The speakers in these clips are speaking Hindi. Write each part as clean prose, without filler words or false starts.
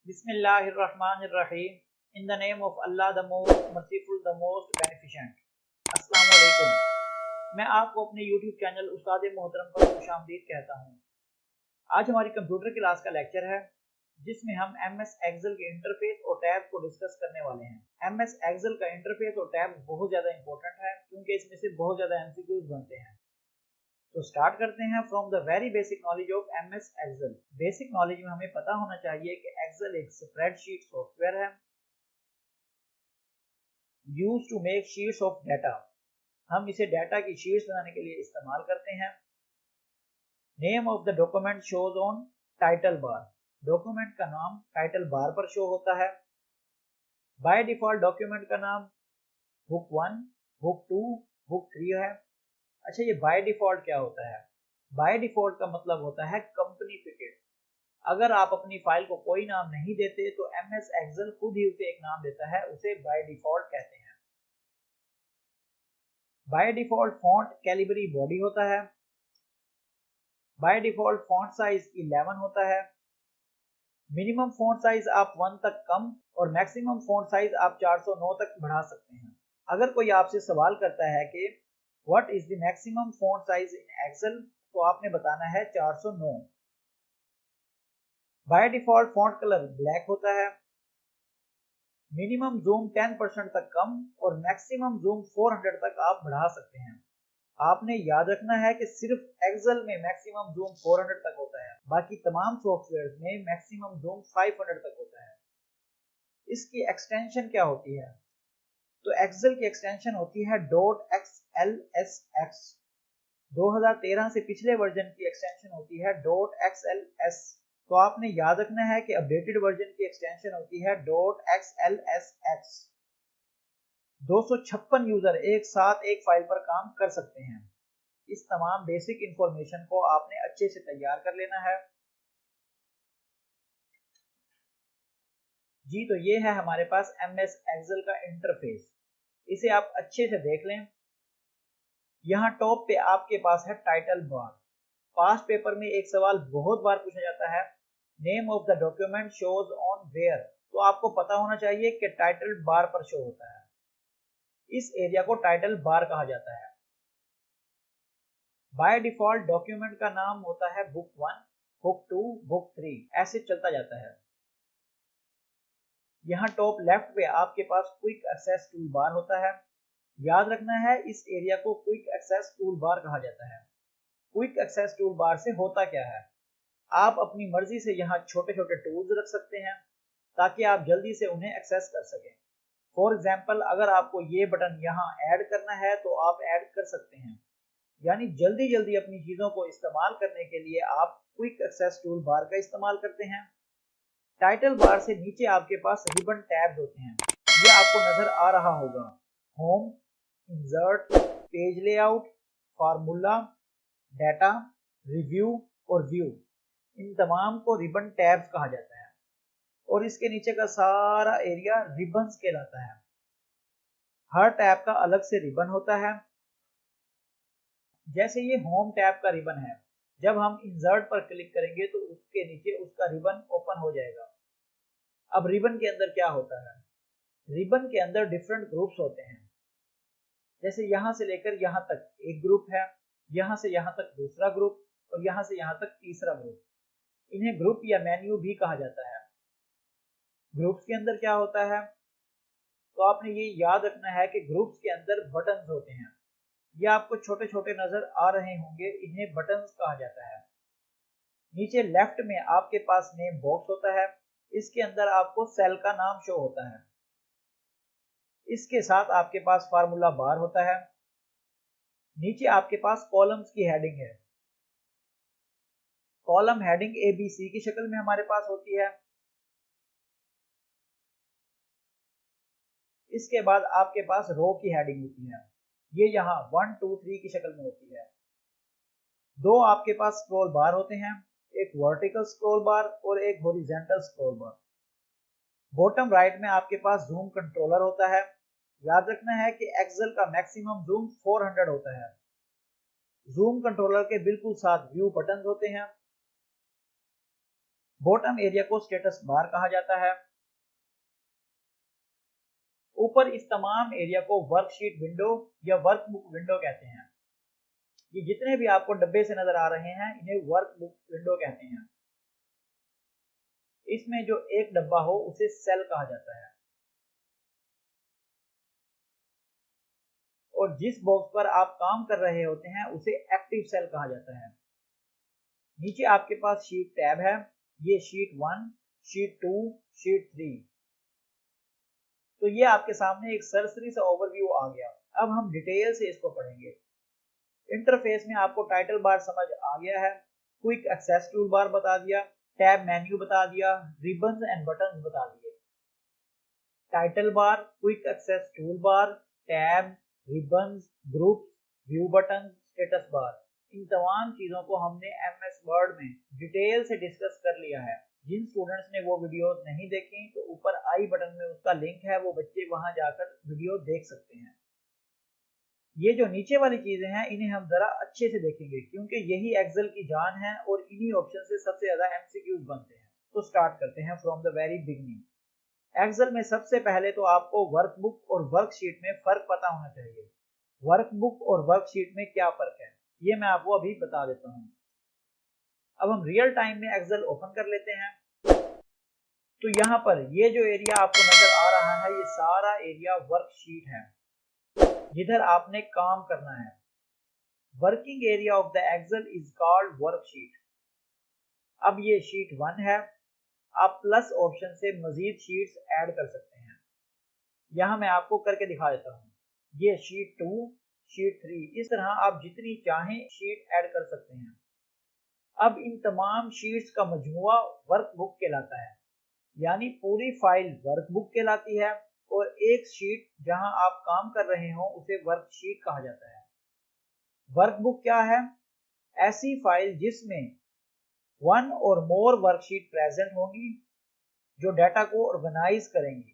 Bismillahirrahmanirrahim. In the name of Allah, the most merciful, the most beneficent. अस्सलाम वालेकुम। मैं आपको अपने YouTube चैनल उस्ताद मोहतरम पर खुशामदीद कहता हूँ। आज हमारी कंप्यूटर क्लास का लेक्चर है जिसमें हम MS एक्सेल के इंटरफेस और टैब को डिस्कस करने वाले हैं। MS एक्सेल का इंटरफेस और टैब बहुत ज़्यादा इंपॉर्टेंट है क्योंकि इसमें से बहुत ज़्यादा MCQs बनते हैं। तो स्टार्ट करते हैं from the very basic knowledge of MS Excel. Basic knowledge में हमें पता होना चाहिए कि एक्सेल एक स्प्रेडशीट सॉफ्टवेयर है used to make sheets of data. हम इसे डाटा की शीट्स बनाने के लिए इस्तेमाल करते हैं। Name of the document shows on title bar. Document का नाम टाइटल बार पर शो होता है। बाय डिफॉल्ट डॉक्यूमेंट का नाम बुक 1, बुक 2, बुक 3 है। अच्छा, ये बाय डिफॉल्ट क्या होता है? बाय डिफॉल्ट का मतलब होता है कंपनी फिटेड। अगर आप अपनी फाइल को कोई नाम नहीं देते तो MS एक्सेल खुद ही उसे एक नाम देता है, उसे बाय डिफॉल्ट कहते हैं। Bye default font Calibri body होता है। बाय डिफॉल्ट फॉन्ट साइज 11 होता है। मिनिमम फॉन्ट साइज आप 1 तक कम और मैक्सिमम फॉन्ट साइज आप 409 तक बढ़ा सकते हैं। अगर कोई आपसे सवाल करता है कि what is the maximum font size in Excel, तो आपने बताना है 409। By default font colour black होता है। मिनिमम जूम 10% तक कम और मैक्सिमम जूम 400 तक आप बढ़ा सकते हैं। आपने याद रखना है कि सिर्फ एक्सेल में मैक्सिमम जूम 400 तक होता है, बाकी तमाम सॉफ्टवेयर में मैक्सिमम जूम 500 तक होता है। इसकी एक्सटेंशन क्या होती है? तो एक्सेल की एक्सटेंशन होती है .xlsx। 2013 से पिछले वर्जन की एक्सटेंशन होती है .xls। तो आपने याद रखना है कि अपडेटेड वर्जन की एक्सटेंशन होती है .xlsx। 256 यूजर एक साथ एक फाइल पर काम कर सकते हैं। इस तमाम बेसिक इंफॉर्मेशन को आपने अच्छे से तैयार कर लेना है। जी, तो ये है हमारे पास MS एक्सेल का इंटरफेस। इसे आप अच्छे से देख लें। यहाँ टॉप पे आपके पास है टाइटल बार। पास्ट पेपर में एक सवाल बहुत बार पूछा जाता है, name of the document shows on where. तो आपको पता होना चाहिए कि टाइटल बार पर शो होता है। इस एरिया को टाइटल बार कहा जाता है। बाय डिफॉल्ट डॉक्यूमेंट का नाम होता है बुक 1, बुक 2, बुक 3, ऐसे चलता जाता है। यहाँ टॉप लेफ्ट पे आपके पास क्विक एक्सेस टूल बार होता है। याद रखना है, इस एरिया को क्विक एक्सेस टूल बार कहा जाता है। क्विक एक्सेस टूल बार से होता क्या है? आप अपनी मर्जी से यहाँ छोटे छोटे टूल्स रख सकते हैं ताकि आप जल्दी से उन्हें एक्सेस कर सकें। फॉर एग्जाम्पल, अगर आपको ये बटन यहाँ ऐड करना है तो आप ऐड कर सकते हैं। यानी जल्दी जल्दी अपनी चीजों को इस्तेमाल करने के लिए आप क्विक एक्सेस टूल बार का इस्तेमाल करते हैं। टाइटल बार से नीचे आपके पास रिबन टैब्स होते हैं। ये आपको नजर आ रहा होगा। Home, insert, page layout, formula, data, review और व्यू, इन तमाम को रिबन टैब्स कहा जाता है और इसके नीचे का सारा एरिया रिबन्स कहलाता है। हर टैब का अलग से रिबन होता है। जैसे ये होम टैब का रिबन है, जब हम इंसर्ट पर क्लिक करेंगे तो उसके नीचे उसका रिबन ओपन हो जाएगा। अब रिबन के अंदर क्या होता है? रिबन के अंदर डिफरेंट ग्रुप्स होते हैं। जैसे यहाँ से लेकर यहाँ तक एक ग्रुप है, यहाँ से यहाँ तक दूसरा ग्रुप और यहाँ से यहाँ तक तीसरा ग्रुप। इन्हें ग्रुप या मेन्यू भी कहा जाता है। ग्रुप्स के अंदर क्या होता है? तो आपने ये याद रखना है कि ग्रुप्स के अंदर बटन्स होते हैं। ये आपको छोटे छोटे नजर आ रहे होंगे, इन्हें बटन्स कहा जाता है। नीचे लेफ्ट में आपके पास नेम बॉक्स होता है। इसके अंदर आपको सेल का नाम शो होता है। इसके साथ आपके पास फार्मूला बार होता है। नीचे आपके पास कॉलम्स की हेडिंग है। कॉलम हेडिंग ABC की शक्ल में हमारे पास होती है। इसके बाद आपके पास रो की हेडिंग होती है। ये यहाँ 1, 2, 3 की शक्ल में होती है। दो आपके पास स्क्रॉल बार होते हैं, एक वर्टिकल स्क्रॉल बार और एक हॉरिजॉन्टल स्क्रॉल बार। बॉटम राइट में आपके पास जूम कंट्रोलर होता है। याद रखना है कि एक्सेल का मैक्सिमम जूम 400 होता है। जूम कंट्रोलर के बिल्कुल साथ व्यू बटन होते हैं। बॉटम एरिया को स्टेटस बार कहा जाता है। ऊपर इस तमाम एरिया को वर्कशीट विंडो या वर्कबुक विंडो कहते हैं। ये जितने भी आपको डब्बे से नजर आ रहे हैं इन्हें वर्कबुक विंडो कहते हैं। इसमें जो एक डब्बा हो उसे सेल कहा जाता है और जिस बॉक्स पर आप काम कर रहे होते हैं उसे एक्टिव सेल कहा जाता है। नीचे आपके पास शीट टैब है, ये शीट 1, शीट 2, शीट 3। तो ये आपके सामने एक सरसरी सा ओवरव्यू आ गया। अब हम डिटेल से इसको पढ़ेंगे। इंटरफेस में आपको टाइटल बार समझ आ गया है, क्विक एक्सेस टूल बार बता दिया, टैब मेन्यू बता दिया, रिबन्स एंड बटन्स बता दिए। Title bar, quick access tool bar, tab, ribbons, groups, view button, status bar, इन तमाम चीजों को हमने एमएस वर्ड में डिटेल से डिस्कस कर लिया है। जिन स्टूडेंट्स ने वो वीडियोस नहीं देखी तो ऊपर आई बटन में उसका लिंक है, वो बच्चे वहां जाकर वीडियो देख सकते हैं। ये जो नीचे वाली चीजें हैं इन्हें हम जरा अच्छे से देखेंगे क्योंकि यही एक्सेल की जान है और इन्हीं ऑप्शन से सबसे ज्यादा एमसीक्यूज बनते हैं। तो स्टार्ट करते हैं from the very beginning. Excel में सबसे पहले तो आपको वर्कबुक और वर्कशीट में फर्क पता होना चाहिए। वर्कबुक और वर्कशीट में क्या फर्क है ये मैं आपको अभी बता देता हूँ। अब हम रियल टाइम में एक्सेल ओपन कर लेते हैं। तो यहाँ पर ये जो एरिया आपको नजर आ रहा है ये सारा एरिया वर्कशीट है जिधर आपने काम करना है। Working area of the Excel is called worksheet. अब ये शीट 1 है, आप प्लस ऑप्शन से मजीद शीट्स ऐड कर सकते हैं। यहाँ मैं आपको करके दिखा देता हूँ। ये शीट 2, शीट 3, इस तरह आप जितनी चाहें शीट ऐड कर सकते हैं। अब इन तमाम शीट्स का मजमुआ वर्कबुक कहलाता है, यानी पूरी फाइल वर्कबुक कहलाती है और एक शीट जहां आप काम कर रहे हो उसे वर्कशीट कहा जाता है। वर्कबुक क्या है? ऐसी फाइल जिसमें 1 और मोर वर्कशीट प्रेजेंट होंगी जो डाटा को ऑर्गेनाइज करेंगी।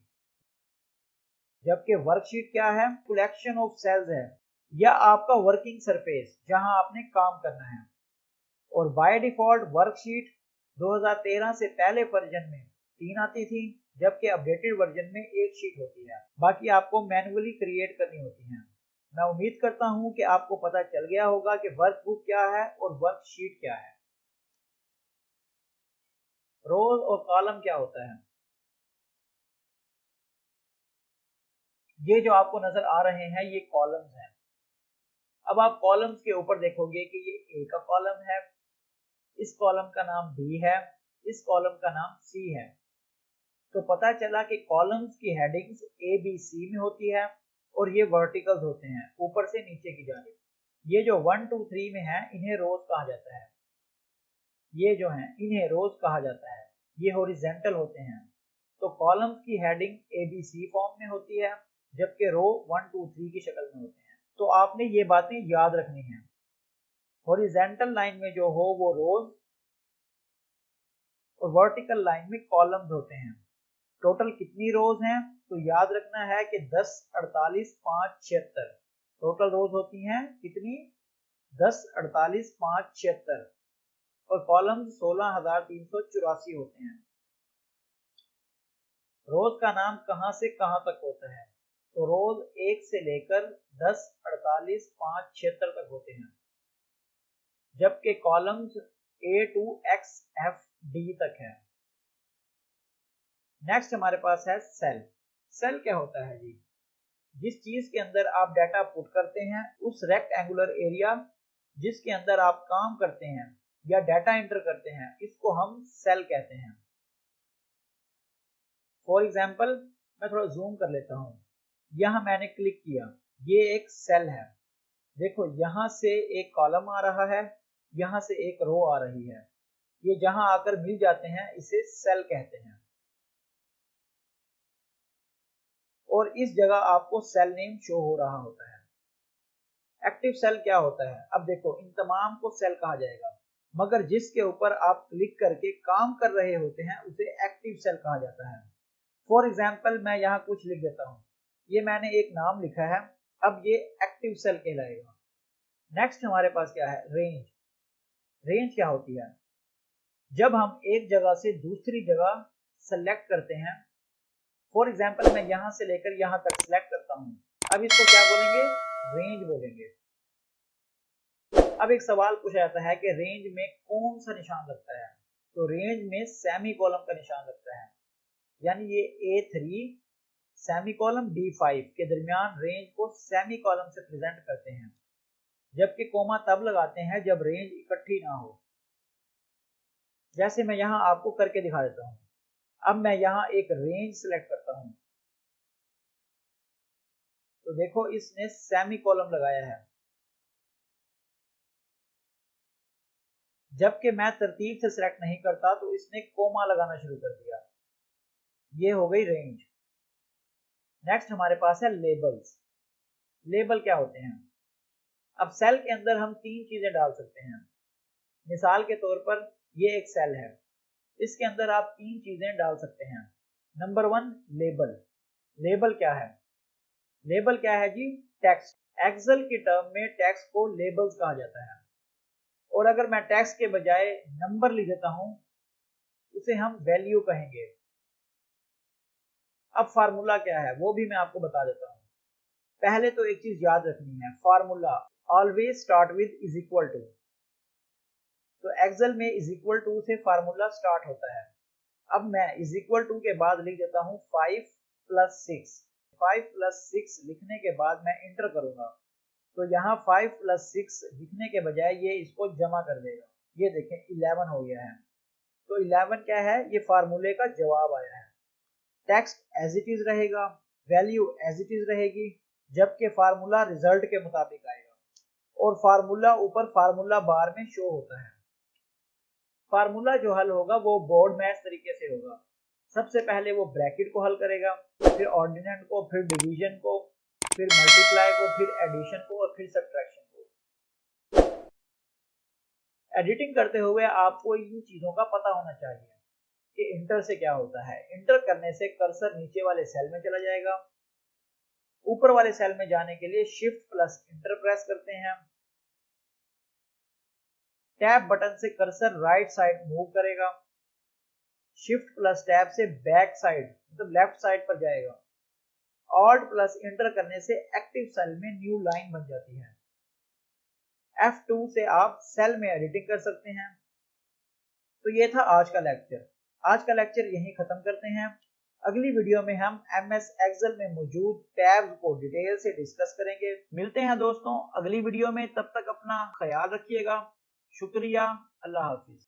जबकि वर्कशीट क्या है? कलेक्शन ऑफ सेल्स है या आपका वर्किंग सरफेस जहां आपने काम करना है। और बाय डिफॉल्ट वर्कशीट 2013 से पहले वर्जन में 3 आती थी, जबकि अपडेटेड वर्जन में 1 शीट होती है। बाकी आपको मैन्युअली क्रिएट करनी होती है। मैं उम्मीद करता हूं कि आपको पता चल गया होगा कि वर्कबुक क्या है और वर्कशीट क्या है। रोज और कॉलम क्या होता है? ये जो आपको नजर आ रहे हैं ये कॉलम्स हैं। अब आप कॉलम्स के ऊपर देखोगे कि ये ए का कॉलम है, इस कॉलम का नाम बी है, इस कॉलम का नाम सी है। तो पता चला कि कॉलम्स की हेडिंग्स ए बी सी में होती है और ये वर्टिकल्स होते हैं ऊपर से नीचे की जानिब। ये जो 1 2 3 में है इन्हें रोज कहा जाता है। ये जो हैं इन्हें रोज कहा जाता है। ये हॉरिजॉन्टल होते हैं। तो कॉलम्स की heading A B C form में होती है जबकि रो 1 2 3 की शक्ल में होते हैं। तो आपने ये बातें याद रखनी है। हॉरिजॉन्टल लाइन में जो हो वो रोज और वर्टिकल लाइन में कॉलम्स होते हैं। टोटल कितनी रोज हैं? तो याद रखना है कि 10 48 5 76 टोटल रोज होती हैं। कितनी? 10 48 5 76 और कॉलम्स 16384 होते हैं। रोज का नाम कहां से कहां तक होता है? तो रोज 1 से लेकर 10 48 5 76 तक होते हैं, जबकि columns A to X F D तक है। नेक्स्ट हमारे पास है सेल। सेल क्या होता है जी? जिस चीज के अंदर आप डाटा पुट करते हैं उस रेक्टेंगुलर एरिया जिसके अंदर आप काम करते हैं या डाटा एंटर करते हैं इसको हम सेल कहते हैं। फॉर एग्जांपल मैं थोड़ा जूम कर लेता हूं। यहां मैंने क्लिक किया, ये एक सेल है। देखो यहां से एक कॉलम आ रहा है, यहां से एक रो आ रही है। ये जहां आकर मिल जाते हैं इसे सेल कहते हैं और इस जगह आपको सेल नेम शो हो रहा होता है। एक्टिव सेल क्या होता है? अब देखो इन तमाम को सेल कहा जाएगा, मगर जिसके ऊपर आप क्लिक करके काम कर रहे होते हैं उसे एक्टिव सेल कहा जाता है। फॉर एग्जाम्पल मैं यहाँ कुछ लिख देता हूँ, ये मैंने एक नाम लिखा है, अब ये एक्टिव सेल कहलाएगा। नेक्स्ट हमारे पास क्या है? रेंज। रेंज क्या होती है? जब हम एक जगह से दूसरी जगह सेलेक्ट करते हैं, फॉर एग्जाम्पल मैं यहां से लेकर यहां तक सेलेक्ट करता हूं, अब इसको क्या बोलेंगे? रेंज बोलेंगे। अब एक सवाल पूछा जाता है कि रेंज में कौन सा निशान लगता है? तो रेंज में सेमी कॉलम का निशान लगता है, यानी ये A3 सेमी कॉलम B5 के दरमियान रेंज को सेमी कॉलम से प्रेजेंट करते हैं, जबकि कोमा तब लगाते हैं जब रेंज इकट्ठी ना हो। जैसे मैं यहां आपको करके दिखा देता हूं। अब मैं यहां एक रेंज सिलेक्ट करता हूं, तो देखो इसने सेमी कॉलम लगाया है, जबकि मैं तरतीब से सिलेक्ट नहीं करता तो इसने कोमा लगाना शुरू कर दिया। ये हो गई रेंज। नेक्स्ट हमारे पास है लेबल्स। लेबल क्या होते हैं? अब सेल के अंदर हम तीन चीजें डाल सकते हैं। मिसाल के तौर पर ये एक सेल है, इसके अंदर आप तीन चीजें डाल सकते हैं। Number 1 label. लेबल क्या है? लेबल क्या है जी? टेक्स्ट। एक्सेल की टर्म में टेक्स्ट को लेबल्स कहा जाता है, और अगर मैं टेक्स्ट के बजाय नंबर लिख देता हूं, उसे हम वैल्यू कहेंगे। अब फार्मूला क्या है वो भी मैं आपको बता देता हूं। पहले तो एक चीज याद रखनी है, formula always start with is equal to. तो एक्सेल में इज इक्वल टू से फार्मूला स्टार्ट होता है। अब मैं इज इक्वल टू के बाद लिख देता हूं 5 + 6। 5 + 6 लिखने के बाद मैं इंटर करूंगा, तो यहाँ 5 + 6 लिखने के बजाय ये इसको जमा कर देगा। ये देखें 11 हो गया है। तो 11 क्या है? ये फार्मूले का जवाब आया है। टेक्स्ट एज इट इज रहेगा, वैल्यू एज इट इज रहेगी, जबकि फार्मूला रिजल्ट के मुताबिक आएगा, और फार्मूला ऊपर फार्मूला बार में शो होता है। फार्मूला जो हल होगा वो बोर्ड मैच तरीके से होगा। सबसे पहले वो ब्रैकेट को हल करेगा, फिर ऑर्डिनेंट को, फिर डिवीजन को, फिर मल्टीप्लाई को, फिर एडिशन को, और फिर सब्ट्रैक्शन को। एडिटिंग करते हुए आपको इन चीजों का पता होना चाहिए कि इंटर से क्या होता है। इंटर करने से कर्सर नीचे वाले सेल में चला जाएगा। ऊपर वाले सेल में जाने के लिए शिफ्ट + इंटर प्रेस करते हैं। टैब बटन से कर्सर राइट साइड मूव करेगा। शिफ्ट + टैब से बैक साइड मतलब लेफ्ट साइड पर जाएगा। ऑल्ट + इंटर करने से एक्टिव सेल में न्यू लाइन बन जाती है। F2 से आप सेल में एडिटिंग कर सकते हैं। तो ये था आज का लेक्चर। आज का लेक्चर यहीं खत्म करते हैं। अगली वीडियो में हम MS Excel में मौजूद टैब्स को डिटेल से डिस्कस करेंगे। मिलते हैं दोस्तों अगली वीडियो में, तब तक अपना ख्याल रखिएगा। शुक्रिया, अल्लाह हाफिज।